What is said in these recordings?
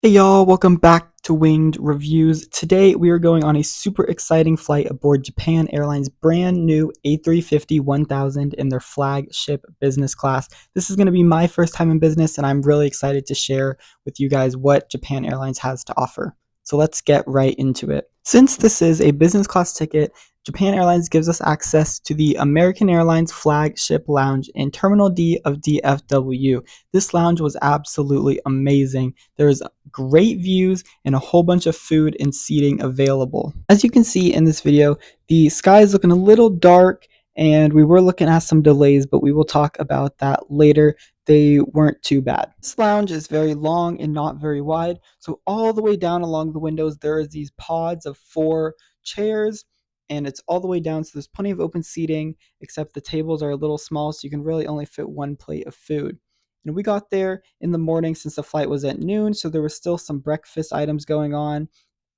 Hey y'all, welcome back to Winged Reviews. Today we are going on a super exciting flight aboard Japan Airlines' brand new A350-1000 in their flagship business class. This is going to be my first time in business, and I'm really excited to share with you guys what Japan Airlines has to offer. So let's get right into it. Since this is a business class ticket, Japan Airlines gives us access to the American Airlines flagship lounge in Terminal D of DFW. This lounge was absolutely amazing. There's great views and a whole bunch of food and seating available. As you can see in this video, the sky is looking a little dark and we were looking at some delays, but we will talk about that later. They weren't too bad. This lounge is very long and not very wide, so all the way down along the windows there is these pods of 4 chairs, and it's all the way down, so there's plenty of open seating, except the tables are a little small, so you can really only fit one plate of food. And we got there in the morning since the flight was at noon, so there was still some breakfast items going on,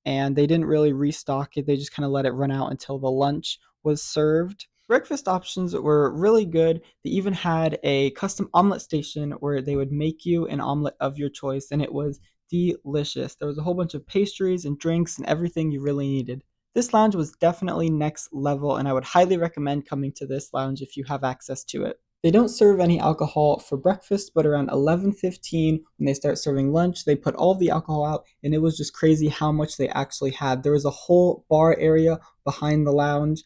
and they didn't really restock it. They just kind of let it run out until the lunch was served. Breakfast options were really good. They even had a custom omelet station where they would make you an omelet of your choice, and it was delicious. There was a whole bunch of pastries and drinks and everything you really needed. This lounge was definitely next level, and I would highly recommend coming to this lounge if you have access to it. They don't serve any alcohol for breakfast, but around 11:15 when they start serving lunch, they put all of the alcohol out, and it was just crazy how much they actually had. There was a whole bar area behind the lounge,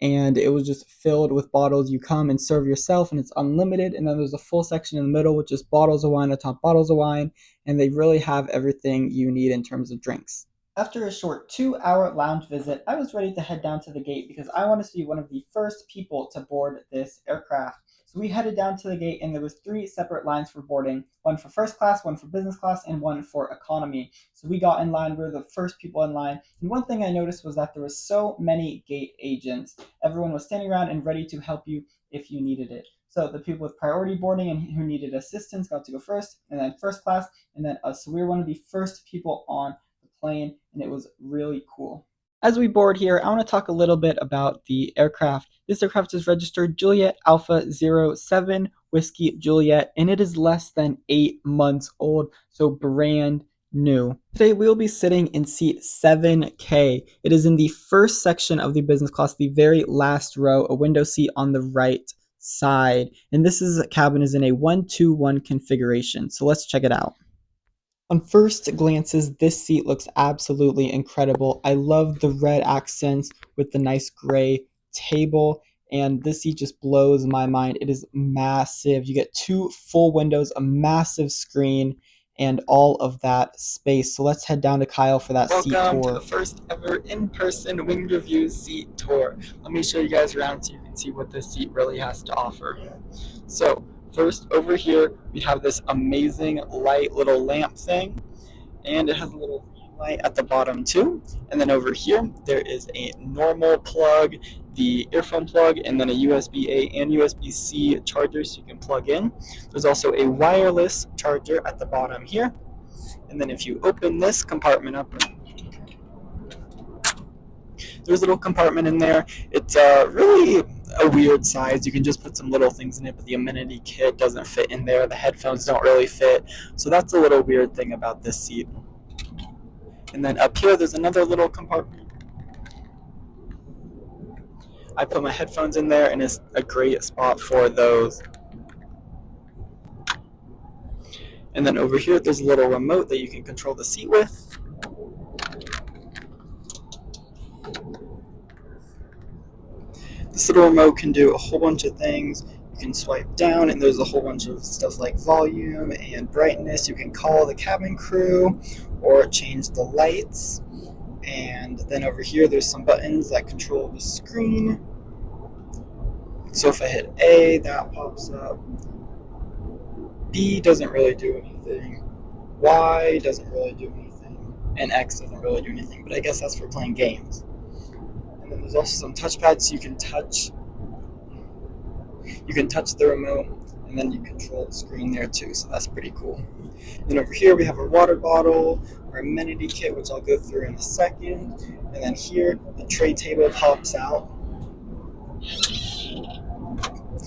and it was just filled with bottles. You come and serve yourself, and it's unlimited. And then there's a full section in the middle with just bottles of wine, atop bottles of wine, and they really have everything you need in terms of drinks. After a short 2-hour lounge visit, I was ready to head down to the gate because I wanted to be one of the first people to board this aircraft. So we headed down to the gate, and there was 3 separate lines for boarding, one for first class, one for business class, and one for economy. So we got in line, we were the first people in line. And one thing I noticed was that there was so many gate agents. Everyone was standing around and ready to help you if you needed it. So the people with priority boarding and who needed assistance got to go first, and then first class, and then us. So we were one of the first people on the plane, and it was really cool. As we board here, I want to talk a little bit about the aircraft. This aircraft is registered Juliet Alpha 07 Whiskey Juliet, and it is less than 8 months old, so brand new. Today we will be sitting in seat 7K. It is in the first section of the business class, the very last row, a window seat on the right side. And this cabin is in a 1-2-1 configuration. So let's check it out. On first glances, this seat looks absolutely incredible. I love the red accents with the nice gray table, and this seat just blows my mind. It is massive. You get 2 full windows, a massive screen, and all of that space. So let's head down to Kyle for that seat tour. Welcome to the first ever in-person Winged Reviews seat tour. Let me show you guys around so you can see what this seat really has to offer. So first, over here, we have this amazing light little lamp thing, and it has a little light at the bottom too. And then over here, there is a normal plug, the earphone plug, and then a USB-A and USB-C charger so you can plug in. There's also a wireless charger at the bottom here. And then if you open this compartment up, there's a little compartment in there. It's really a weird size. You can just put some little things in it, but the Amenity Kit doesn't fit in there. The headphones don't really fit. So that's a little weird thing about this seat. And then up here, there's another little compartment. I put my headphones in there, and it's a great spot for those. And then over here, there's a little remote that you can control the seat with. This little remote can do a whole bunch of things. You can swipe down, and there's a whole bunch of stuff like volume and brightness. You can call the cabin crew or change the lights. And then over here, there's some buttons that control the screen. So if I hit A, that pops up. B doesn't really do anything. Y doesn't really do anything. And X doesn't really do anything, but I guess that's for playing games. And then there's also some touchpads so you can touch the remote, and then you control the screen there too, so that's pretty cool. And then over here we have our water bottle, our amenity kit, which I'll go through in a second. And then here the tray table pops out.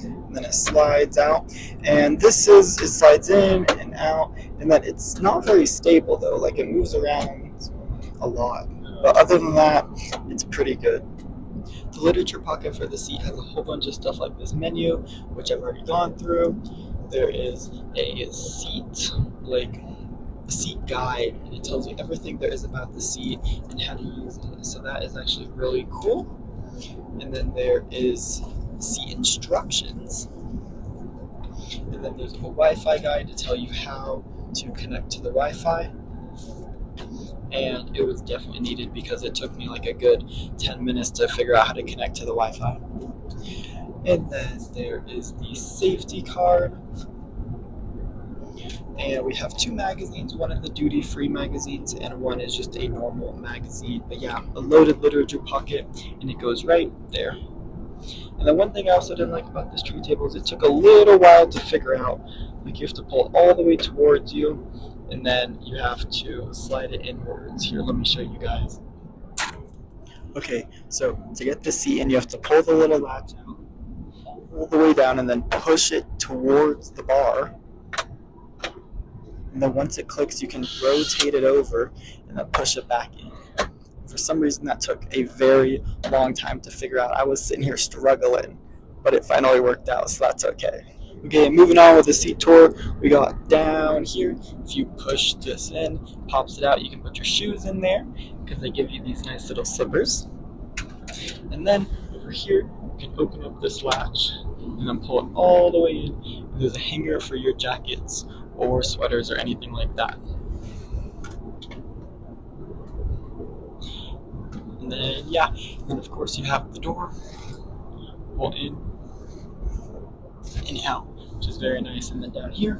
And and then it slides out. And it slides in and out, and then it's not very stable though. Like it moves around a lot. But other than that, it's pretty good. The literature pocket for the seat has a whole bunch of stuff like this menu, which I've already gone through. There is a seat guide, and it tells you everything there is about the seat and how to use it. So that is actually really cool. And then there is seat instructions. And then there's a Wi-Fi guide to tell you how to connect to the Wi-Fi. And it was definitely needed because it took me like a good 10 minutes to figure out how to connect to the Wi-Fi. And then there is the safety card. And we have 2 magazines. One is the duty-free magazines, and one is just a normal magazine. But yeah, a loaded literature pocket, and it goes right there. And the one thing I also didn't like about this tray table is it took a little while to figure out. Like you have to pull it all the way towards you, and then you have to slide it inwards. Here, let me show you guys. Okay, so to get the seat in, you have to pull the little latch out all the way down and then push it towards the bar. And then once it clicks, you can rotate it over and then push it back in. For some reason, that took a very long time to figure out. I was sitting here struggling, but it finally worked out, so that's okay. Okay, moving on with the seat tour, we got down here. If you push this in, it pops it out. You can put your shoes in there because they give you these nice little slippers. And then over here, you can open up this latch and then pull it all the way in. And there's a hanger for your jackets or sweaters or anything like that. And then and of course you have the door, pull in and out, which is very nice. And then down here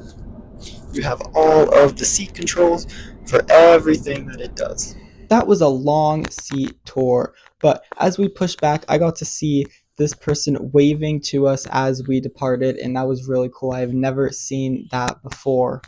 you have all of the seat controls for everything that it does. That was a long seat tour, but as we pushed back, I got to see this person waving to us as we departed, and that was really cool. I've never seen that before.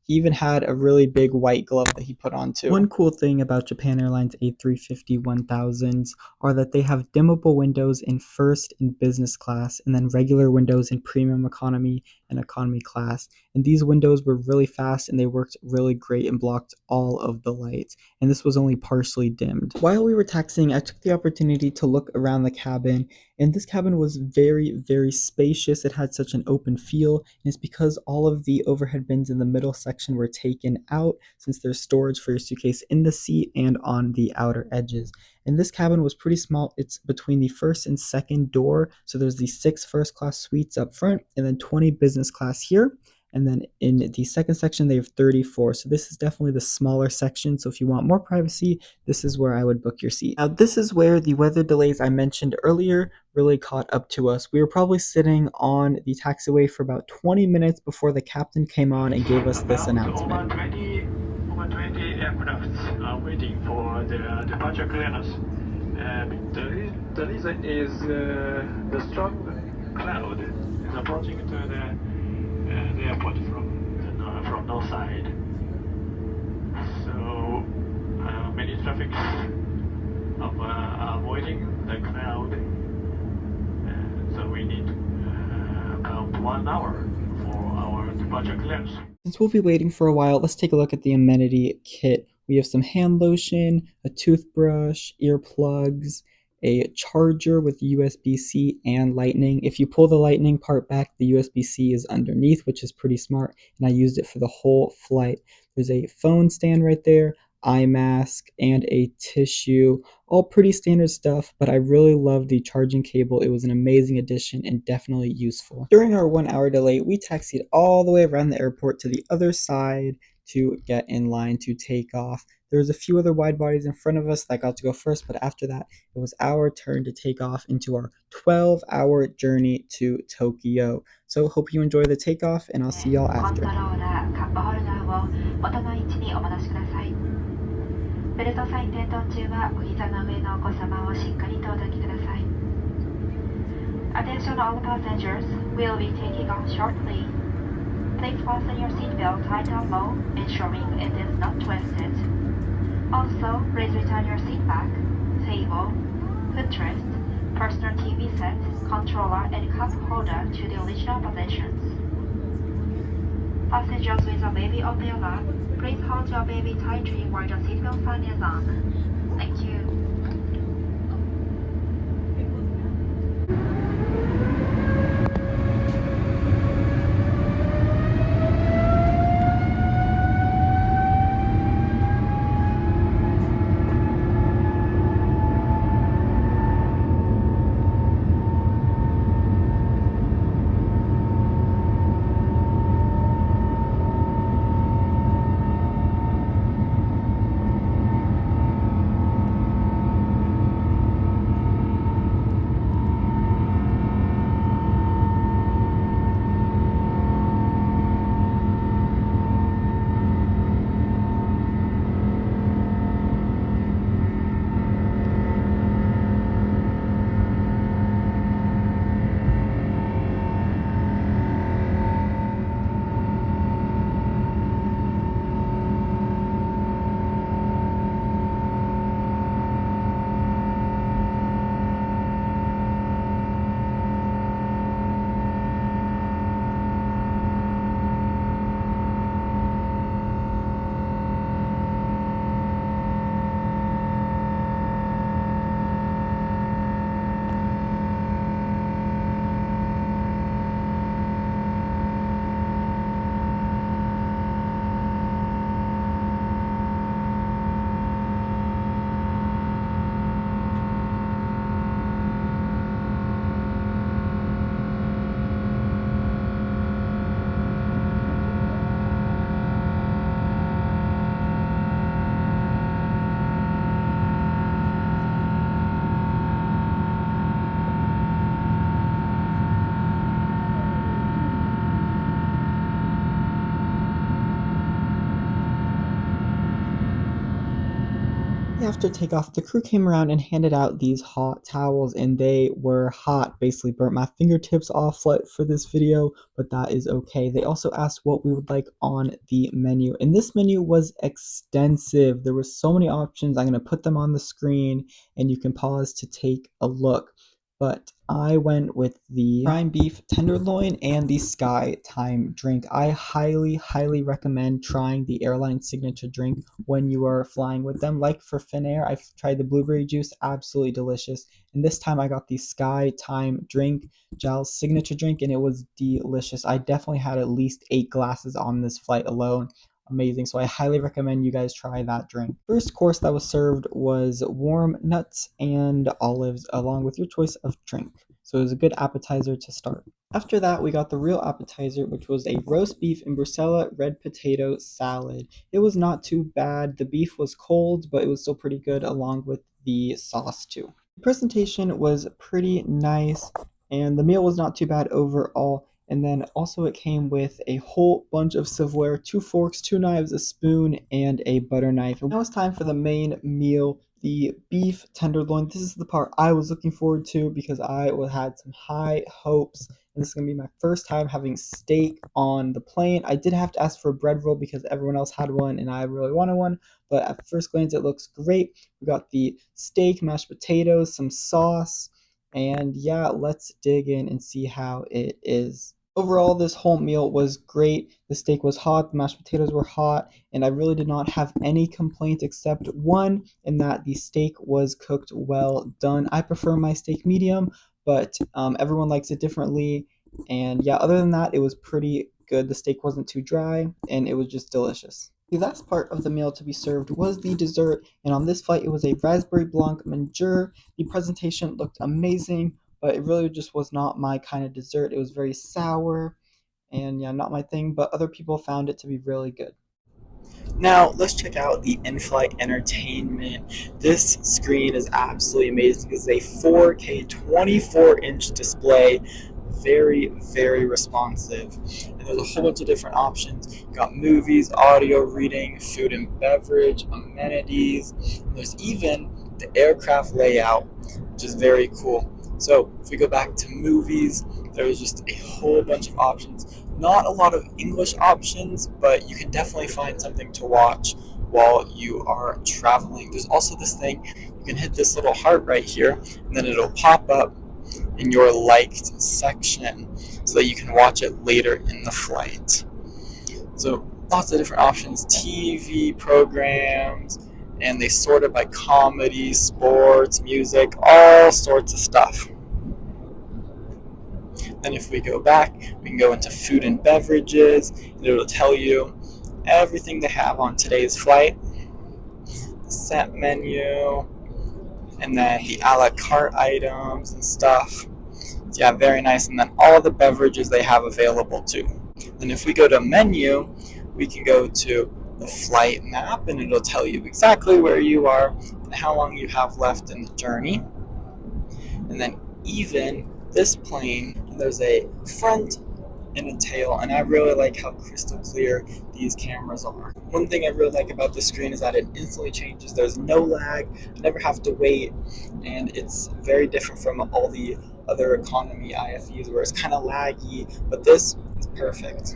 He even had a really big white glove that he put on too. One cool thing about Japan Airlines A350-1000s are that they have dimmable windows in first and business class, and then regular windows in premium economy and economy class. And these windows were really fast and they worked really great and blocked all of the lights. And this was only partially dimmed. While we were taxiing, I took the opportunity to look around the cabin, and this cabin was very, very spacious. It had such an open feel, and it's because all of the overhead bins in the middle section were taken out, since there's storage for your suitcase in the seat and on the outer edges. And this cabin was pretty small. It's between the first and second door, so there's the 6 first class suites up front and then 20 business class here. And then in the second section, they have 34. So this is definitely the smaller section. So if you want more privacy, this is where I would book your seat. Now, this is where the weather delays I mentioned earlier really caught up to us. We were probably sitting on the taxiway for about 20 minutes before the captain came on and gave us this announcement. Over 20 aircrafts are waiting for their departure clearance. The reason is the strong cloud is approaching to the airport from north side. So many traffic are avoiding the cloud. So we need about 1 hour for our departure clearance. Since we'll be waiting for a while, let's take a look at the Amenity Kit. We have some hand lotion, a toothbrush, earplugs, a charger with USB-C and Lightning. If you pull the Lightning part back, the USB-C is underneath, which is pretty smart, and I used it for the whole flight. There's a phone stand right there, eye mask, and a tissue. All pretty standard stuff, but I really love the charging cable. It was an amazing addition and definitely useful. During our 1 hour delay, we taxied all the way around the airport to the other side to get in line to take off. There was a few other wide bodies in front of us that got to go first, but after that, it was our turn to take off into our 12-hour journey to Tokyo. So hope you enjoy the takeoff, and I'll see y'all after. ベルトサイン点灯中はお膝の上のお子様をしっかりとお抱きください。Attention all passengers, we'll be taking off shortly. Please fasten your seatbelt tight and low, ensuring it is not twisted. Also, please return your seat back, table, footrest, personal TV set, controller, and cup holder to the original positions. Passengers with a baby on their lap, please hold your baby tightly while the seatbelt sign is on. Thank you. After takeoff, the crew came around and handed out these hot towels, and they were hot. Basically burnt my fingertips off for this video, but that is okay. They also asked what we would like on the menu, and this menu was extensive. There were so many options. I'm going to put them on the screen and you can pause to take a look. But I went with the prime beef tenderloin and the Sky Time drink. I highly recommend trying the airline signature drink when you are flying with them. Like for Finnair, I've tried the blueberry juice, absolutely delicious. And this time I got the Sky Time drink, Jal's signature drink, and it was delicious. I definitely had at least 8 glasses on this flight alone. Amazing. So I highly recommend you guys try that drink. First course that was served was warm nuts and olives along with your choice of drink. So it was a good appetizer to start. After that, we got the real appetizer, which was a roast beef and bruschetta red potato salad. It was not too bad. The beef was cold, but it was still pretty good along with the sauce too. The presentation was pretty nice and the meal was not too bad overall. And then also it came with a whole bunch of silverware, 2 forks, 2 knives, a spoon, and a butter knife. And now it's time for the main meal, the beef tenderloin. This is the part I was looking forward to because I had some high hopes. And this is going to be my first time having steak on the plane. I did have to ask for a bread roll because everyone else had one and I really wanted one. But at first glance, it looks great. We got the steak, mashed potatoes, some sauce. And yeah, let's dig in and see how it is. Overall, this whole meal was great. The steak was hot, the mashed potatoes were hot, and I really did not have any complaints except one, in that the steak was cooked well done. I prefer my steak medium, but everyone likes it differently. And yeah, other than that, it was pretty good. The steak wasn't too dry, and it was just delicious. The last part of the meal to be served was the dessert, and on this flight, it was a raspberry blanc manger. The presentation looked amazing, but it really just was not my kind of dessert. It was very sour and yeah, not my thing, but other people found it to be really good. Now, let's check out the Inflight Entertainment. This screen is absolutely amazing. It's a 4K 24-inch display, very responsive. And there's a whole bunch of different options. You got movies, audio reading, food and beverage, amenities. And there's even the aircraft layout, which is very cool. So if we go back to movies, there's just a whole bunch of options. Not a lot of English options, but you can definitely find something to watch while you are traveling. There's also this thing, you can hit this little heart right here, and then it'll pop up in your liked section so that you can watch it later in the flight. So lots of different options, TV programs, and they sort it by comedy, sports, music, all sorts of stuff. Then if we go back, we can go into food and beverages, and it'll tell you everything they have on today's flight, the set menu, and then the a la carte items and stuff. Yeah, very nice. And then all the beverages they have available too. Then if we go to menu, we can go to the flight map, and it'll tell you exactly where you are and how long you have left in the journey. And then even this plane, there's a front and a tail, and I really like how crystal clear these cameras are. One thing I really like about the screen is that it instantly changes. There's no lag, I never have to wait, and it's very different from all the other economy IFEs where it's kind of laggy, but this is perfect.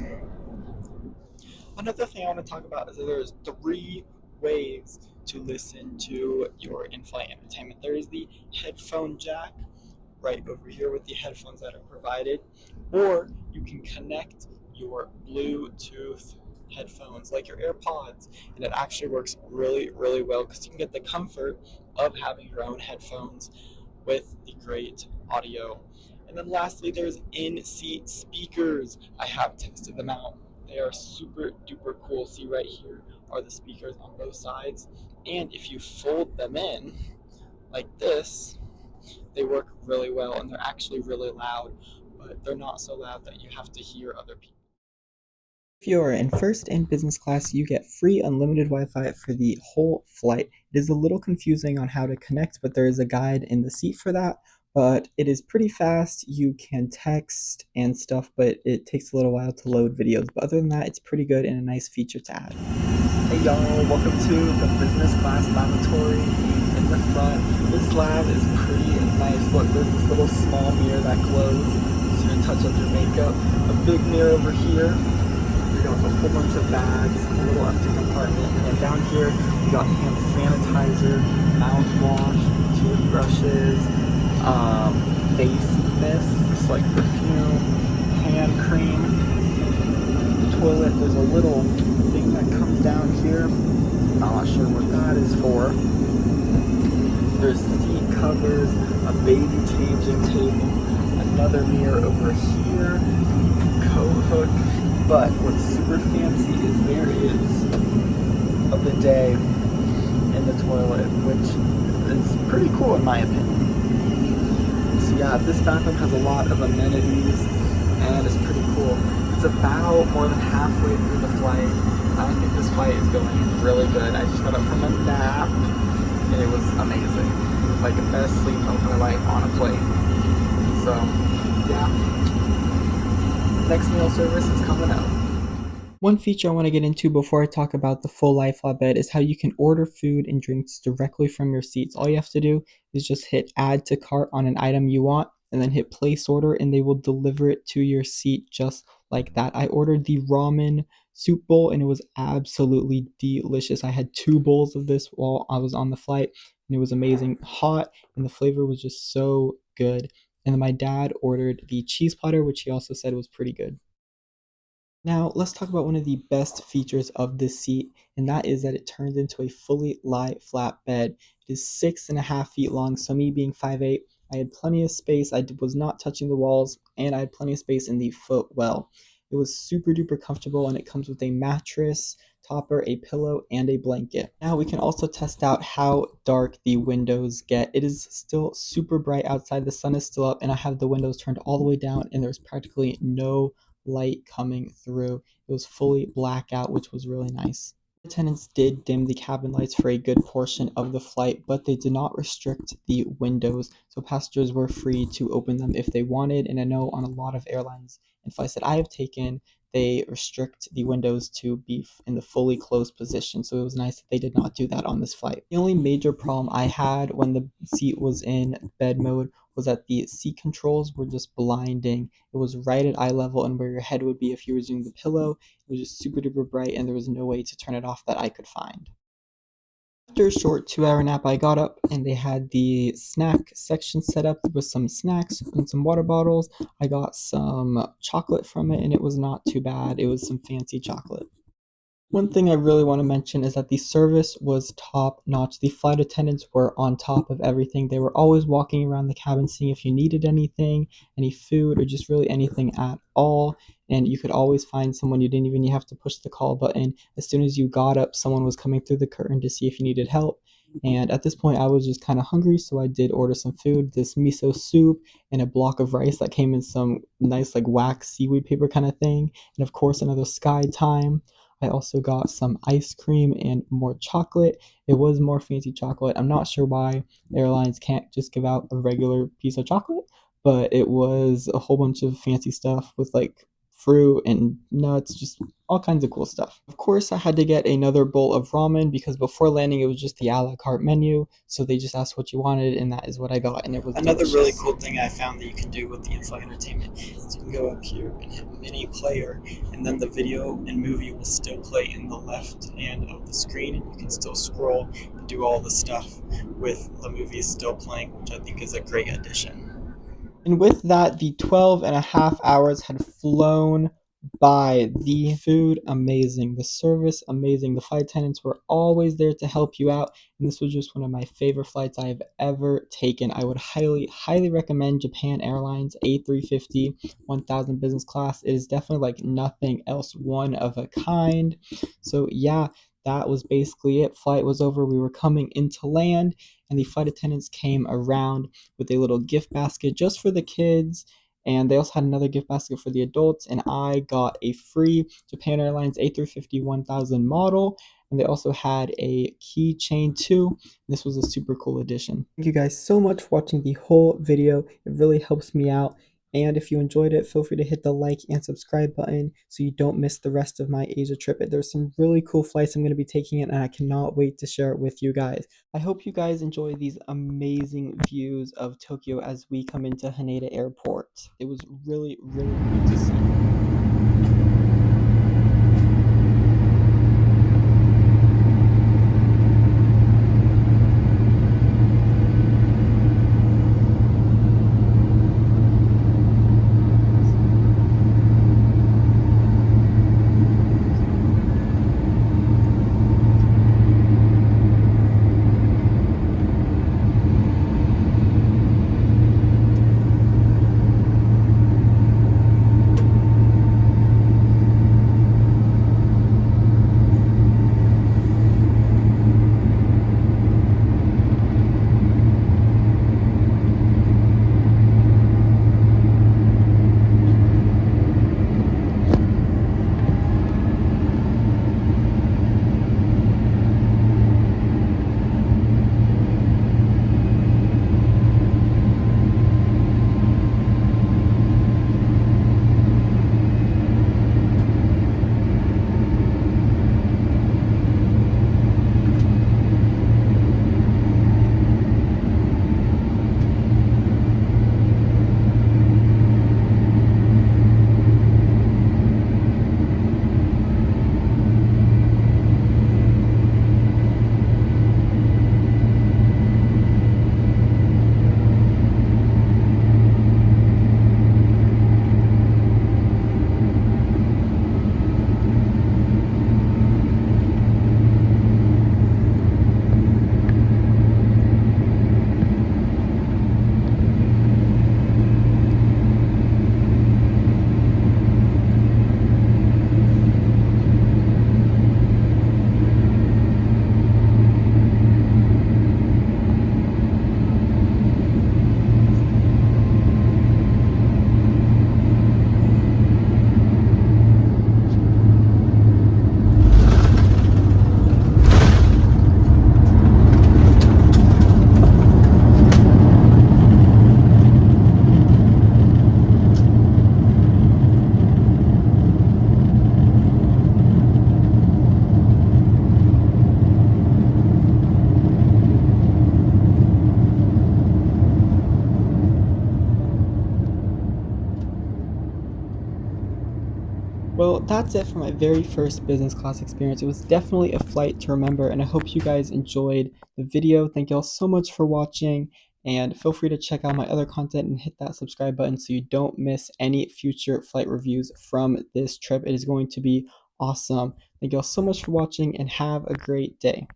Another thing I want to talk about is that there's 3 ways to listen to your in-flight entertainment. There is the headphone jack right over here with the headphones that are provided, or you can connect your Bluetooth headphones like your AirPods, and it actually works really, really well because you can get the comfort of having your own headphones with the great audio. And then lastly, there's in-seat speakers. I have tested them out. They are super duper cool. See right here are the speakers on both sides. And if you fold them in like this, they work really well, and they're actually really loud, but they're not so loud that you have to hear other people. If you're in first and business class, you get free unlimited Wi-Fi for the whole flight. It is a little confusing on how to connect, but there is a guide in the seat for that. But it is pretty fast. You can text and stuff, but it takes a little while to load videos. But other than that, it's pretty good and a nice feature to add. Hey y'all, welcome to the business class lavatory in the front. This lab is pretty nice. Look, there's this little small mirror that glows so you can touch up your makeup. A big mirror over here. We got a whole bunch of bags, a little empty compartment, and then down here we got hand sanitizer, mouthwash, toothbrushes, face mist, just like perfume, hand cream, toilet. There's a little thing that comes down here. I'm not sure what that is for. There's seat covers, a baby changing table, another mirror over here, coat hook. But what's super fancy is there is a bidet in the toilet, which is pretty cool in my opinion. So yeah, this bathroom has a lot of amenities and it's pretty cool. It's about more than halfway through the flight. I think this flight is going really good. I just got up from a nap and it was amazing. Like the best sleep of my life on a plane. So yeah. Next meal service is coming up. One feature I want to get into before I talk about the full lie flat bed is how you can order food and drinks directly from your seats. All you have to do is just hit add to cart on an item you want and then hit place order, and they will deliver it to your seat just like that. I ordered the ramen soup bowl and it was absolutely delicious. I had 2 bowls of this while I was on the flight and it was amazing, hot, and the flavor was just so good. And then my dad ordered the cheese platter, which he also said was pretty good. Now, let's talk about one of the best features of this seat, and that is that it turns into a fully lie flat bed. It is 6.5 feet long, so me being 5'8", I had plenty of space. I was not touching the walls, and I had plenty of space in the footwell. It was super duper comfortable, and it comes with a mattress, topper, a pillow, and a blanket. Now we can also test out how dark the windows get. It is still super bright outside. The sun is still up, and I have the windows turned all the way down, and there's practically no light coming through. It was fully blackout, which was really nice. Attendants did dim the cabin lights for a good portion of the flight, but they did not restrict the windows, so passengers were free to open them if they wanted. And I know on a lot of airlines and flights that I have taken, they restrict the windows to be in the fully closed position, so it was nice that they did not do that on this flight. The only major problem I had when the seat was in bed mode was that the seat controls were just blinding. It was right at eye level and where your head would be if you were using the pillow. It was just super duper bright and there was no way to turn it off that I could find. After a short 2 hour nap, I got up and they had the snack section set up with some snacks and some water bottles. I got some chocolate from it and it was not too bad. It was some fancy chocolate. One thing I really want to mention is that the service was top notch. The flight attendants were on top of everything. They were always walking around the cabin seeing if you needed anything, any food, or just really anything at all. And you could always find someone. You didn't even have to push the call button. As soon as you got up, someone was coming through the curtain to see if you needed help. And at this point, I was just kind of hungry, so I did order some food, this miso soup and a block of rice that came in some nice, like, wax seaweed paper kind of thing. And of course, another sky time. I also got some ice cream and more chocolate. It was more fancy chocolate. I'm not sure why airlines can't just give out a regular piece of chocolate, but it was a whole bunch of fancy stuff with like fruit and nuts, just all kinds of cool stuff. Of course, I had to get another bowl of ramen because before landing it was just the a la carte menu. So they just asked what you wanted, and that is what I got, and it was another delicious. Really cool thing I found that you can do with the Inflight Entertainment is you can go up here and hit mini player, and then the video and movie will still play in the left hand of the screen, and you can still scroll and do all the stuff with the movies still playing, which I think is a great addition. And with that, the 12 and a half hours had flown by. The food, amazing. The service, amazing. The flight attendants were always there to help you out. And this was just one of my favorite flights I have ever taken. I would highly, highly recommend Japan Airlines A350-1000 business class. It is definitely like nothing else, one of a kind. So, yeah, that was basically it. Flight was over. We were coming into land, and the flight attendants came around with a little gift basket just for the kids. And they also had another gift basket for the adults. And I got a free Japan Airlines A350-1000 model. And they also had a keychain too. This was a super cool addition. Thank you guys so much for watching the whole video. It really helps me out. And if you enjoyed it, feel free to hit the like and subscribe button so you don't miss the rest of my Asia trip. There's some really cool flights I'm going to be taking in, and I cannot wait to share it with you guys. I hope you guys enjoy these amazing views of Tokyo as we come into Haneda Airport. It was really, really cool to see. Well, that's it for my very first business class experience. It was definitely a flight to remember, and I hope you guys enjoyed the video. Thank you all so much for watching, and feel free to check out my other content and hit that subscribe button so you don't miss any future flight reviews from this trip. It is going to be awesome. Thank you all so much for watching, and have a great day.